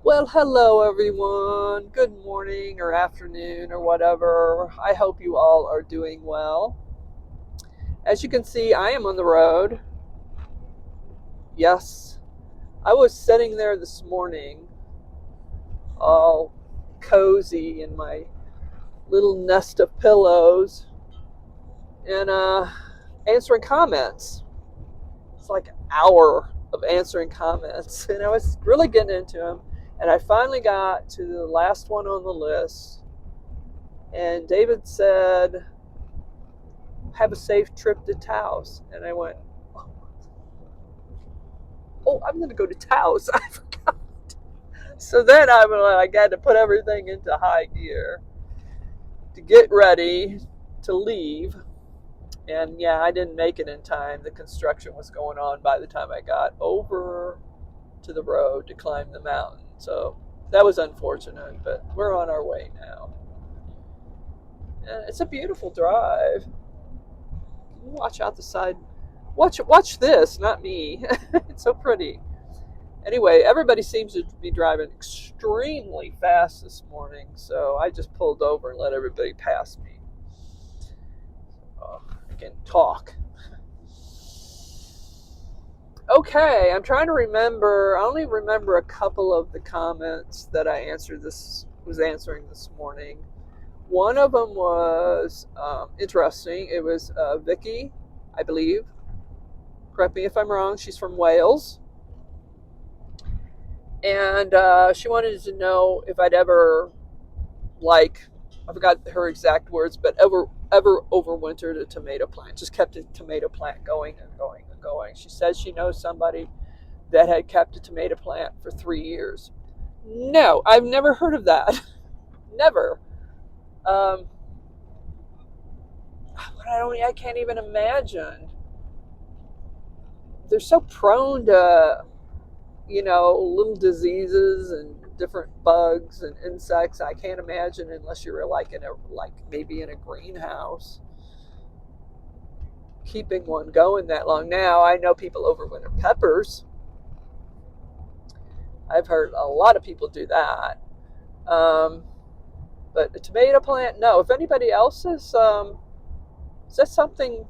Well, hello everyone. Good morning or afternoon or whatever. I hope you all are doing well. As you can see, I am on the road. Yes, I was sitting there this morning, all cozy in my little nest of pillows and answering comments. It's like an hour of answering comments, and I was really getting into them. And I finally got to the last one on the list, and David said, have a safe trip to Taos. And I went, oh, I'm going to go to Taos. I forgot. So then I had to put everything into high gear to get ready to leave. And yeah, I didn't make it in time. The construction was going on by the time I got over to the road to climb the mountain. So that was unfortunate, but we're on our way now. And it's a beautiful drive. Watch out the side. Watch this, not me. It's so pretty. Anyway, everybody seems to be driving extremely fast this morning, so I just pulled over and let everybody pass me. I can talk. Okay, I'm trying to remember. I only remember a couple of the comments that I was answering this morning. One of them was interesting. It was Vicky, I believe. Correct me if I'm wrong. She's from Wales. And she wanted to know if I'd ever, I forgot her exact words, but ever overwintered a tomato plant, just kept a tomato plant going and going and going. She says she knows somebody that had kept a tomato plant for 3 years. No, I've never heard of that. Never. Um, I can't even imagine. They're so prone to little diseases and different bugs and insects. I can't imagine unless you're maybe in a greenhouse keeping one going that long. Now I know people overwinter peppers. I've heard a lot of people do that. But a tomato plant, no. If anybody else is that something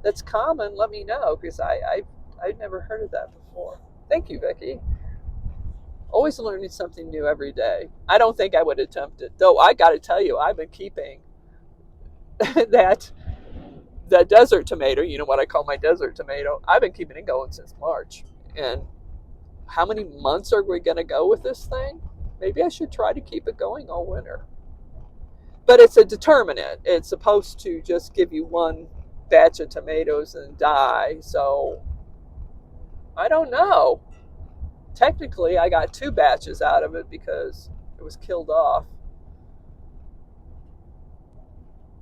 that's common, let me know because I've never heard of that before. Thank you, Vicky. Always learning something new every day. I don't think I would attempt it, though. I got to tell you, I've been keeping that desert tomato. You know what I call my desert tomato? I've been keeping it going since March. And how many months are we going to go with this thing? Maybe I should try to keep it going all winter. But it's a determinant. It's supposed to just give you one batch of tomatoes and die. So I don't know. Technically, I got 2 batches out of it because it was killed off.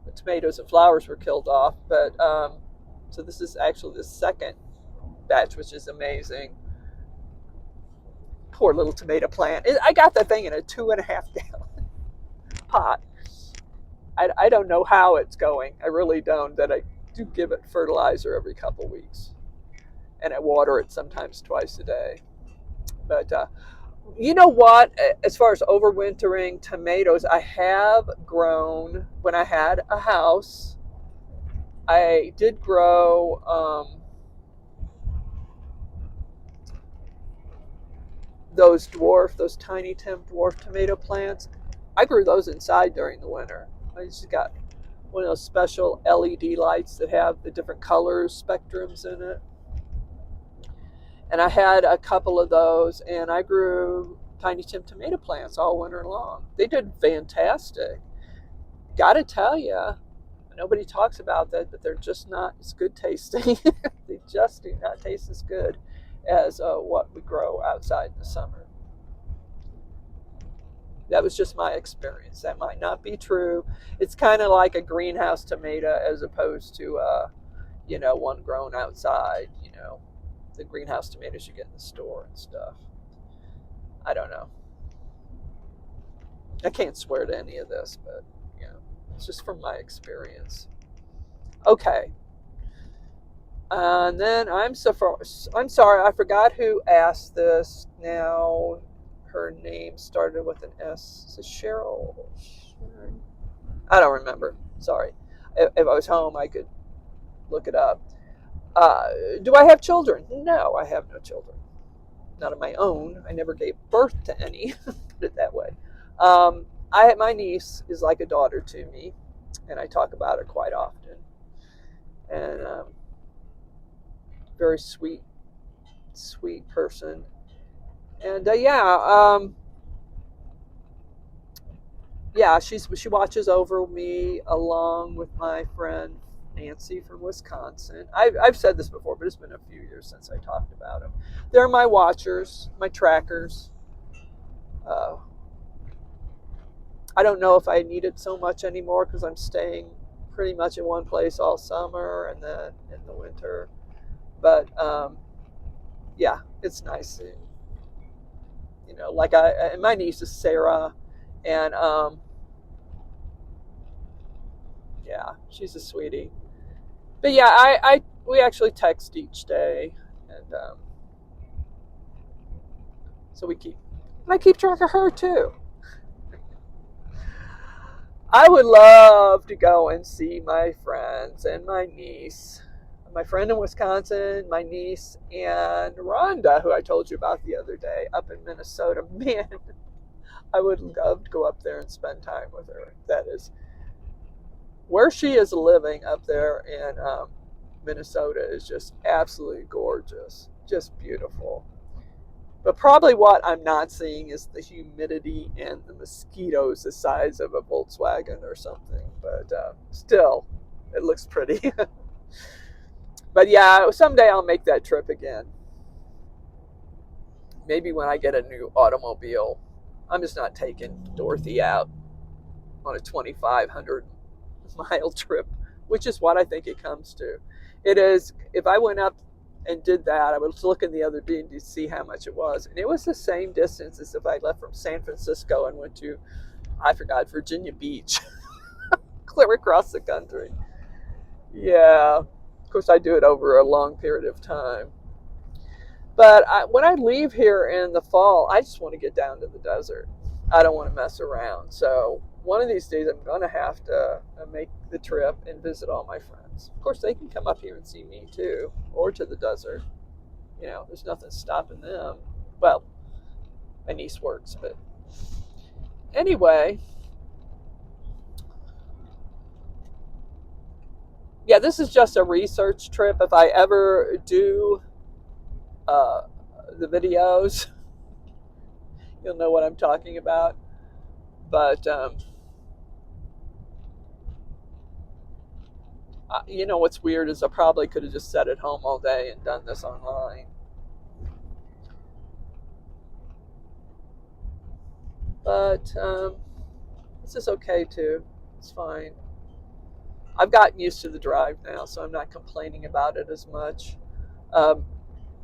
The tomatoes and flowers were killed off, but so this is actually the second batch, which is amazing. Poor little tomato plant. I got that thing in a 2.5 gallon pot. I don't know how it's going. I really don't. That I do give it fertilizer every couple weeks, and I water it sometimes twice a day. But you know what? As far as overwintering tomatoes, I have grown when I had a house. I did grow those tiny dwarf tomato plants. I grew those inside during the winter. I just got one of those special LED lights that have the different colors, spectrums in it. And I had a couple of those, and I grew tiny tim tomato plants all winter long. They did fantastic. Gotta tell you, nobody talks about that, but they're just not as good tasting. They just do not taste as good as what we grow outside in the summer. That was just my experience. That might not be true. It's kind of like a greenhouse tomato as opposed to, one grown outside, the greenhouse tomatoes you get in the store and stuff. I don't know. I can't swear to any of this, but, it's just from my experience. Okay. And then I'm sorry, I forgot who asked this now. her name started with an S. Is it Cheryl Sharon? I don't remember. Sorry. If I was home, I could look it up. Do I have children? No, I have no children. Not of my own. I never gave birth to any, put it that way. My niece is like a daughter to me, and I talk about her quite often. And very sweet person. And she watches over me along with my friend Nancy from Wisconsin. I've said this before, but it's been a few years since I talked about them. They're my watchers, my trackers. I don't know if I need it so much anymore because I'm staying pretty much in one place all summer and then in the winter. But yeah, it's nice. You know, like and my niece is Sarah, and yeah, she's a sweetie. But yeah, we actually text each day, and so I keep track of her too. I would love to go and see my friends and my niece. My friend in Wisconsin, my niece, and Rhonda, who I told you about the other day, up in Minnesota. Man, I would love to go up there and spend time with her. That is where she is living up there in Minnesota is just absolutely gorgeous, just beautiful. But probably what I'm not seeing is the humidity and the mosquitoes the size of a Volkswagen or something. But still, it looks pretty. But yeah, someday I'll make that trip again. Maybe when I get a new automobile. I'm just not taking Dorothy out on a 2,500 mile trip, which is what I think it comes to. It is, if I went up and did that, I was looking the other day to see how much it was. And it was the same distance as if I left from San Francisco and went to, I forgot, Virginia Beach, clear across the country. Yeah, of course I do it over a long period of time. But when I leave here in the fall, I just want to get down to the desert. I don't want to mess around. So one of these days, I'm going to have to make the trip and visit all my friends. Of course, they can come up here and see me too, or to the desert. You know, there's nothing stopping them. Well, my niece works, but anyway. Yeah, this is just a research trip. If I ever do the videos, you'll know what I'm talking about. But you know what's weird is I probably could have just sat at home all day and done this online. But this is okay too. It's fine. I've gotten used to the drive now, so I'm not complaining about it as much. Um,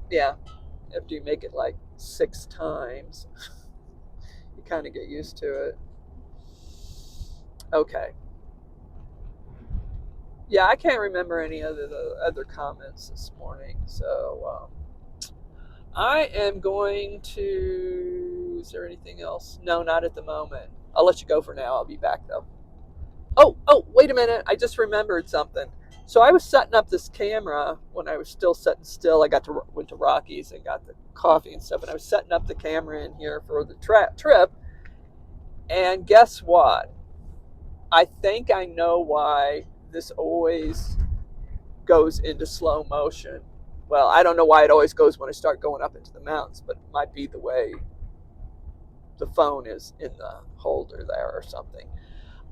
yeah, after you make it like 6 times, you kind of get used to it. Okay. Yeah, I can't remember any other comments this morning, so I am going to. Is there anything else? No, not at the moment. I'll let you go for now. I'll be back though. Oh, wait a minute. I just remembered something. So I was setting up this camera when I was still sitting still. I went to Rockies and got the coffee and stuff, and I was setting up the camera in here for the trip. And guess what? I think I know why this always goes into slow motion. Well, I don't know why it always goes when I start going up into the mountains, but it might be the way the phone is in the holder there or something.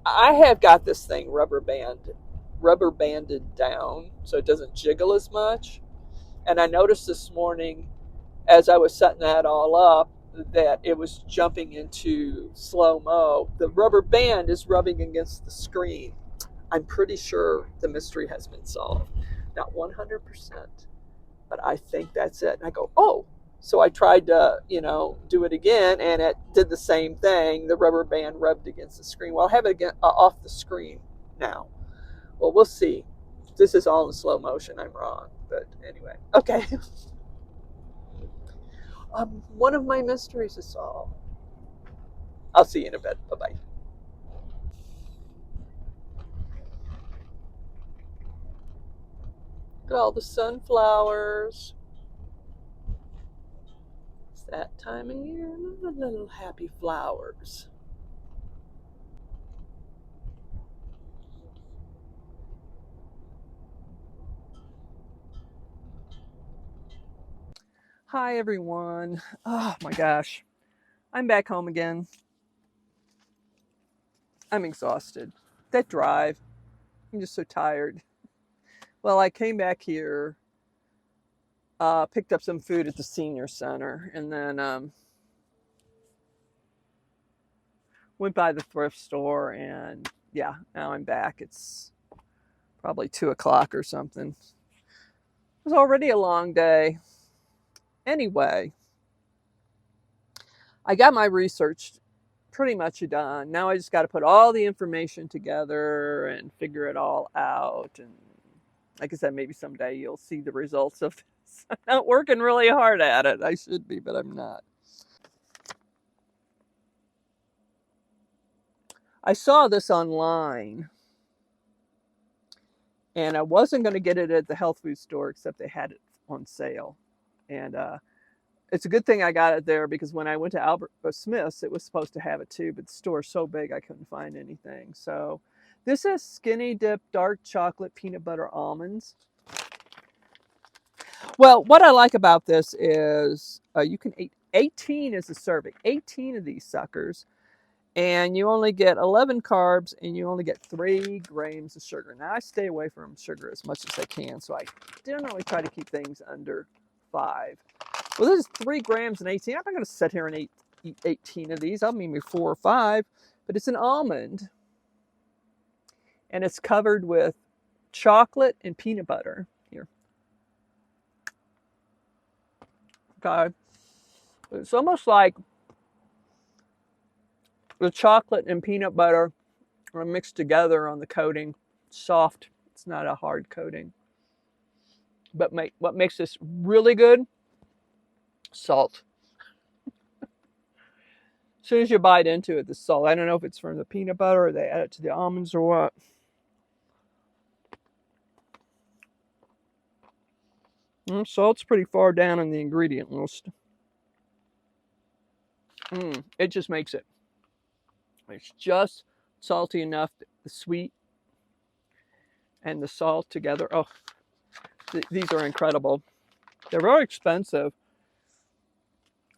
I have got this thing rubber banded down so it doesn't jiggle as much. And I noticed this morning as I was setting that all up that it was jumping into slow-mo. The rubber band is rubbing against the screen. I'm pretty sure the mystery has been solved. Not 100%, but I think that's it. And I go, oh. So I tried to, do it again, and it did the same thing. The rubber band rubbed against the screen. Well, I have it off the screen now. Well, we'll see. If this is all in slow motion, I'm wrong. But anyway, okay. One of my mysteries is solved. I'll see you in a bit. Bye-bye. Look at all the sunflowers. It's that time of year. Little happy flowers. Hi, everyone. Oh, my gosh. I'm back home again. I'm exhausted. That drive. I'm just so tired. Well, I came back here, picked up some food at the senior center, and then went by the thrift store. And yeah, now I'm back. It's probably 2 o'clock or something. It was already a long day. Anyway, I got my research pretty much done. Now I just got to put all the information together and figure it all out. And like I said, maybe someday you'll see the results of this. I'm not working really hard at it. I should be, but I'm not. I saw this online, and I wasn't going to get it at the health food store, except they had it on sale. And it's a good thing I got it there, because when I went to Albert Smith's, it was supposed to have it too, but the store's so big I couldn't find anything. So this is Skinny Dip Dark Chocolate Peanut Butter Almonds. Well, what I like about this is you can eat 18 is a serving, 18 of these suckers, and you only get 11 carbs, and you only get 3 grams of sugar. Now, I stay away from sugar as much as I can, so I generally try to keep things under 5. Well, this is 3 grams and 18. I'm not going to sit here and eat 18 of these. I'll maybe 4 or 5, but it's an almond, and it's covered with chocolate and peanut butter. Here. Okay. It's almost like the chocolate and peanut butter are mixed together on the coating. Soft. It's not a hard coating. But what makes this really good? Salt. As soon as you bite into it, the salt. I don't know if it's from the peanut butter or they add it to the almonds or what. Salt's pretty far down on the ingredient list. It just makes it. It's just salty enough, the sweet and the salt together. Oh, these are incredible. They're very expensive.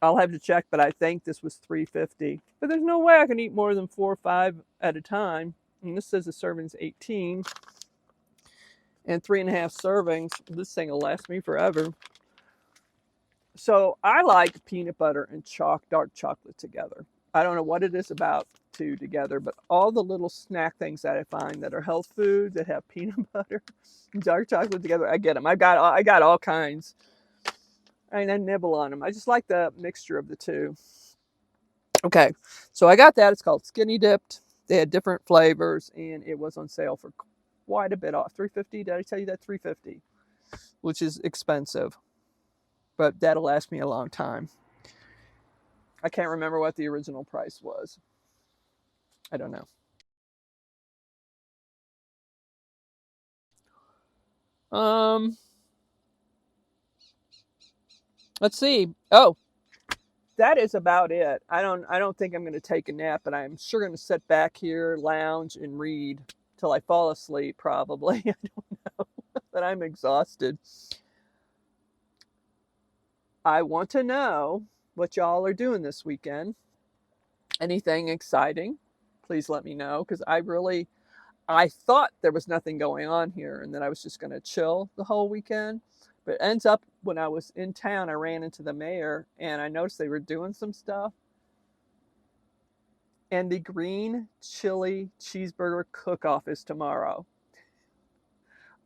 I'll have to check, but I think this was $3.50. But there's no way I can eat more than 4 or 5 at a time. And this says the serving's 18 and 3.5 servings. This thing will last me forever. So I like peanut butter and dark chocolate together. I don't know what it is about two together, but all the little snack things that I find that are health food that have peanut butter and dark chocolate together, I get them. I got all kinds. And I nibble on them. I just like the mixture of the two. Okay, so I got that. It's called Skinny Dipped. They had different flavors, and it was on sale for quite a bit off. $3.50. Did I tell you that? $3.50, which is expensive, but that'll last me a long time. I can't remember what the original price was. I don't know. Let's see. Oh, that is about it. I don't think I'm going to take a nap, but I'm sure going to sit back here, lounge, and read till I fall asleep. Probably. I don't know, but I'm exhausted. I want to know what y'all are doing this weekend. Anything exciting? Please let me know, because I thought there was nothing going on here and that I was just going to chill the whole weekend. But it ends up, when I was in town, I ran into the mayor and I noticed they were doing some stuff. And the green chili cheeseburger cook-off is tomorrow.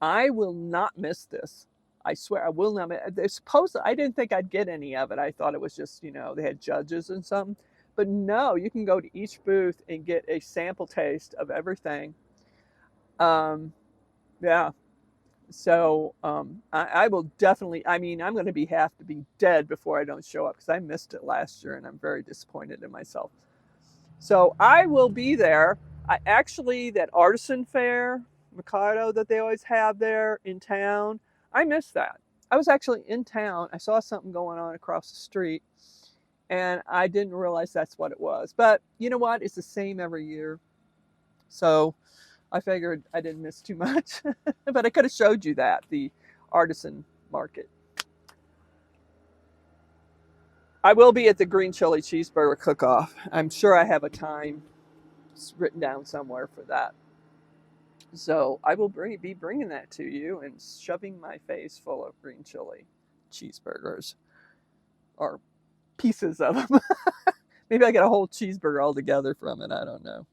I will not miss this. I swear I will not. I didn't think I'd get any of it. I thought it was just, they had judges and something. But no, you can go to each booth and get a sample taste of everything. Yeah. So I will definitely, I'm going to have to be dead before I don't show up, because I missed it last year and I'm very disappointed in myself. So I will be there. I actually, that artisan fair, Mikado, that they always have there in town, I miss that. I was actually in town. I saw something going on across the street, and I didn't realize that's what it was. But you know what? It's the same every year. So I figured I didn't miss too much. But I could have showed you that, the artisan market. I will be at the green chili cheeseburger cook-off. I'm sure I have a time written down somewhere for that. So I will be bringing that to you and shoving my face full of green chili cheeseburgers, or pieces of them. Maybe I get a whole cheeseburger all together from it. I don't know.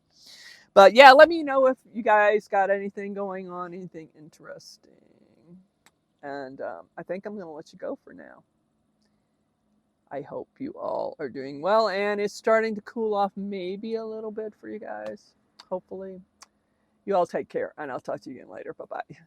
But yeah, let me know if you guys got anything going on, anything interesting. And I think I'm going to let you go for now. I hope you all are doing well, and it's starting to cool off maybe a little bit for you guys, hopefully. You all take care, and I'll talk to you again later. Bye-bye.